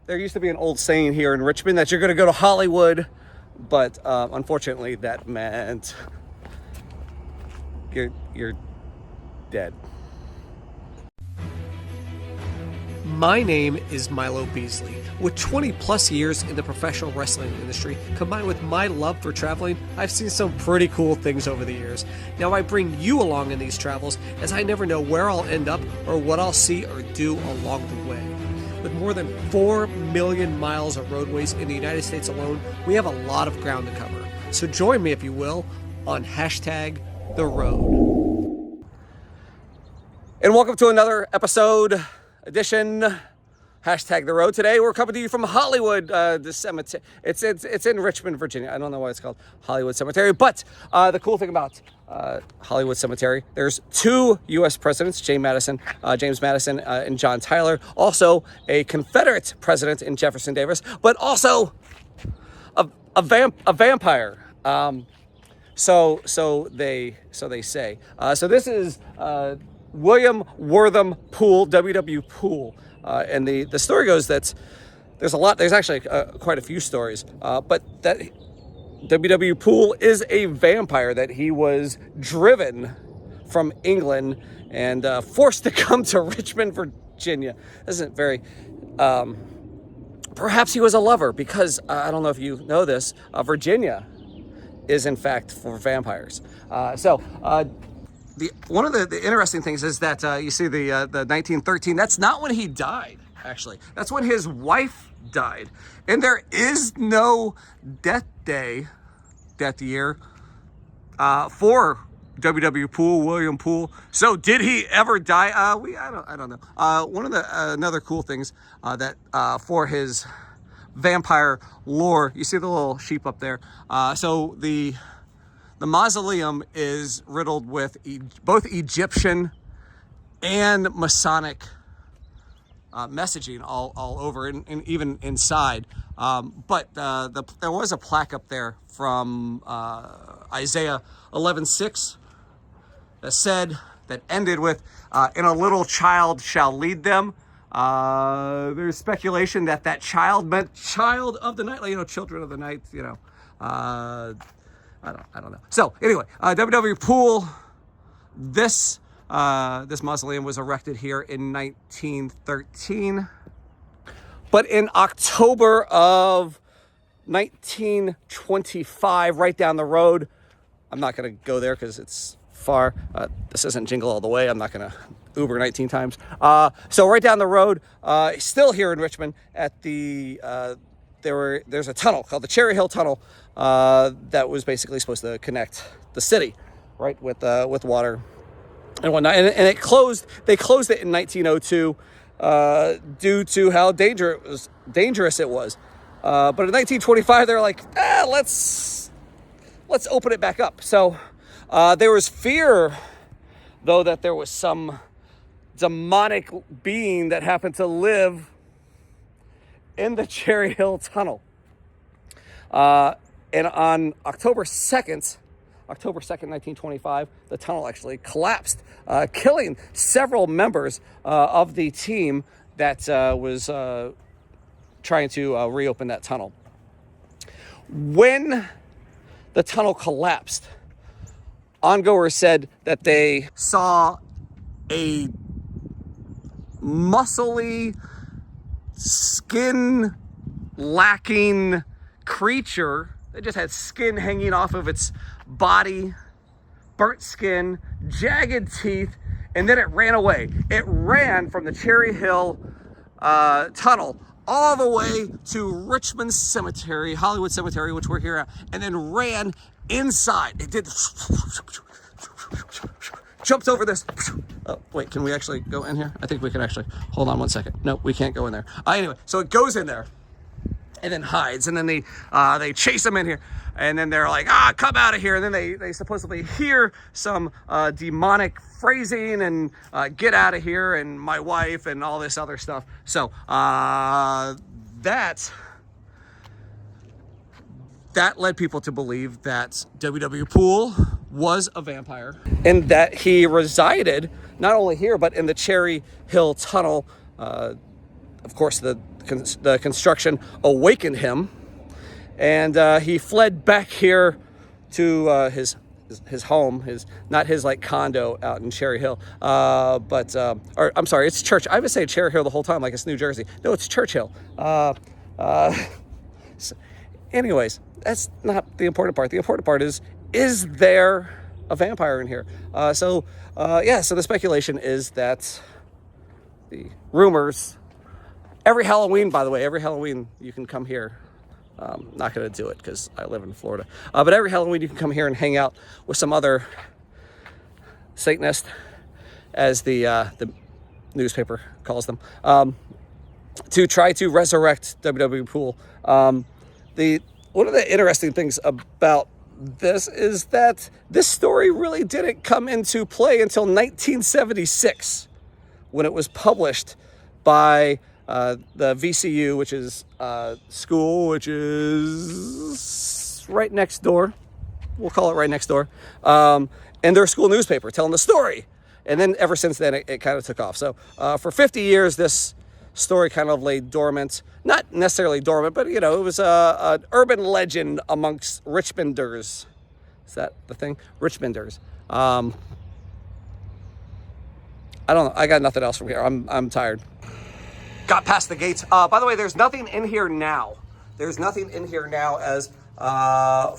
There used to be an old saying here in Richmond that you're going to go to Hollywood, but unfortunately that meant you're dead. My name is Milo Beasley. With 20 plus years in the professional wrestling industry, combined with my love for traveling, I've seen some pretty cool things over the years. Now I bring you along in these travels, as I never know where I'll end up or what I'll see or do along the way. With more than 4 million miles of roadways in the United States alone, we have a lot of ground to cover. So join me, if you will, on #TheRoad. And welcome to another edition, #TheRoad. Today we're coming to you from Hollywood, the cemetery. It's in Richmond, Virginia. I don't know why it's called Hollywood Cemetery, but the cool thing about Hollywood Cemetery, there's 2 U.S. presidents, James Madison, and John Tyler. Also a Confederate president in Jefferson Davis, but also a vampire. So they say. So this is William Wortham Poole, W.W. Poole. And the story goes that there's actually quite a few stories, but that W.W. Poole is a vampire, that he was driven from England and forced to come to Richmond, Virginia. This isn't very, perhaps he was a lover, because I don't know if you know this, Virginia is in fact for vampires. One of the interesting things is that you see the 1913, that's not when he died, actually. That's when his wife died. And there is no death year for W.W. Poole, William Poole. So did he ever die? I don't know. One of the another cool things that for his vampire lore, you see the little sheep up there. So the mausoleum is riddled with both Egyptian and Masonic messaging all over, and even inside. But there was a plaque up there from Isaiah 11:6 that ended with, "And a little child shall lead them." There's speculation that child meant child of the night, children of the night, I don't know. So anyway, W.W. Poole, this mausoleum was erected here in 1913. But in October of 1925, right down the road, I'm not going to go there because it's far. This isn't Jingle All the Way. I'm not going to Uber 19 times. So right down the road, still here in Richmond, at there's a tunnel called the Cherry Hill Tunnel that was basically supposed to connect the city, right, with water and whatnot. And it closed. They closed it in 1902 due to how dangerous it was. But in 1925, they were like, let's open it back up. So there was fear, though, that there was some demonic being that happened to live in the Cherry Hill Tunnel. And on October 2nd, 1925, the tunnel actually collapsed, killing several members of the team that was trying to reopen that tunnel. When the tunnel collapsed, ongoers said that they saw a muscly, skin-lacking creature that just had skin hanging off of its body, burnt skin, jagged teeth, and then it ran away. It ran from the Cherry Hill Tunnel all the way to Richmond Cemetery, Hollywood Cemetery, which we're here at, and then ran inside. It did, jumped over this. Oh, wait, can we actually go in here? I think we can actually. Hold on one second. No, we can't go in there. Anyway, so it goes in there and then hides, and then they chase him in here, and then they're like, come out of here, and then they supposedly hear some demonic phrasing and get out of here, and my wife, and all this other stuff. So that led people to believe that W.W. Poole was a vampire, and that he resided not only here but in the Cherry Hill Tunnel. Of course, the the construction awakened him, and he fled back here to his home, not his like condo out in Cherry Hill, or I'm sorry, it's Church. I've been saying Cherry Hill the whole time like it's New Jersey. No, it's Churchill. So anyways, that's not the important part. The important part is there a vampire in here? So the speculation is that the rumors, every Halloween, by the way, every Halloween you can come here. Not going to do it because I live in Florida. But every Halloween you can come here and hang out with some other Satanist, as the newspaper calls them, to try to resurrect WWE Pool. One of the interesting things about this is that this story really didn't come into play until 1976, when it was published by the VCU, which is school, which is right next door. We'll call it right next door. And their school newspaper telling the story. And then ever since then, it kind of took off. So for 50 years, this story kind of lay dormant. Not necessarily dormant, but, it was an urban legend amongst Richmonders. Is that the thing? Richmonders. I don't know. I got nothing else from here. I'm tired. Got past the gates. By the way, there's nothing in here now. There's nothing in here now as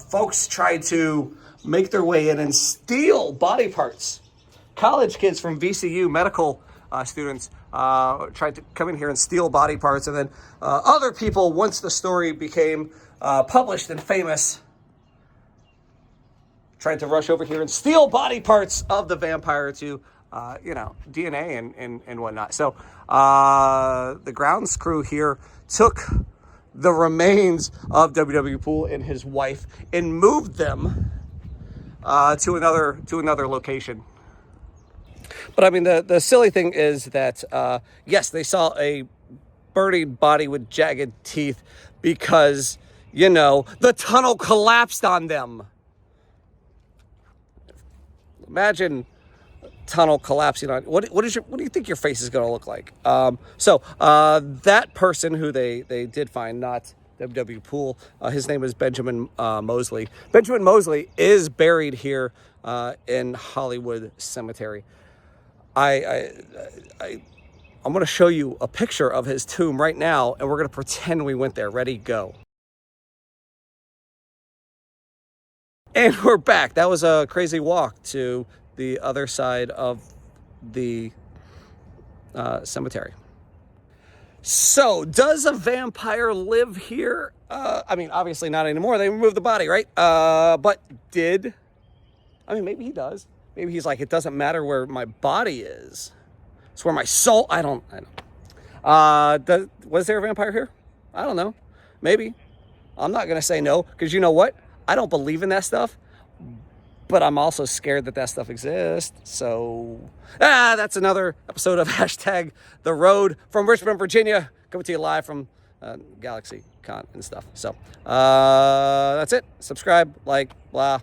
folks try to make their way in and steal body parts. College kids from VCU, medical students, tried to come in here and steal body parts. And then other people, once the story became published and famous, tried to rush over here and steal body parts of the vampire to DNA and whatnot. So the grounds crew here took the remains of WWE Pool and his wife and moved them to another location. But I mean, the silly thing is that yes, they saw a burning body with jagged teeth because the tunnel collapsed on them. Imagine tunnel collapsing on what do you think your face is going to look like? So that person who they did find, not WWE Pool, his name is Benjamin Mosley. Benjamin Mosley is buried here in Hollywood Cemetery. I'm going to show you a picture of his tomb right now, and we're going to pretend we went there. Ready, go. And we're back. That was a crazy walk to the other side of the cemetery. So, does a vampire live here? I mean, obviously not anymore. They removed the body, right? But maybe he does. Maybe he's like, it doesn't matter where my body is. It's where my soul, I don't know. Was there a vampire here? I don't know. Maybe. I'm not going to say no, because you know what? I don't believe in that stuff. But I'm also scared that stuff exists. So, that's another episode of Hashtag The Road from Richmond, Virginia. Coming to you live from Galaxy Con and stuff. So, that's it. Subscribe, like, blah,